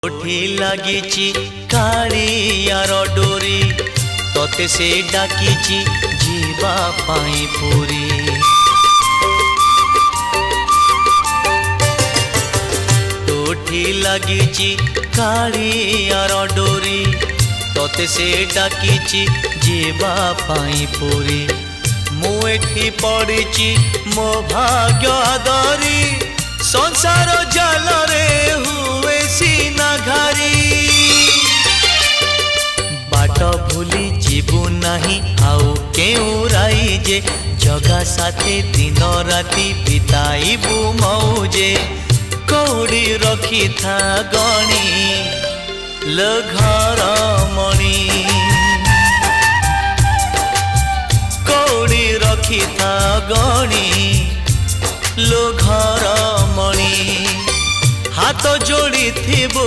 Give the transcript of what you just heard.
कोठी लागिची कालियार डोरी तोते से डाकिची जीवा पाई पूरी। कोठी लागिची कालियार डोरी तोते से डाकिची जीवा पाई पूरी। मु एठी पड़िची मो भाग्य आदरी संसार जाल रे हुए सीना घारी। बाट भूली जीवु नहीं आउ केउ राई जे जगा साथे दिन राति बिताइबु मौजे। कौड़ी रखी था गणी लो घर मणि कौड़ी रखी था गणी लो घर मणि हाथ जोड़ी थिबो।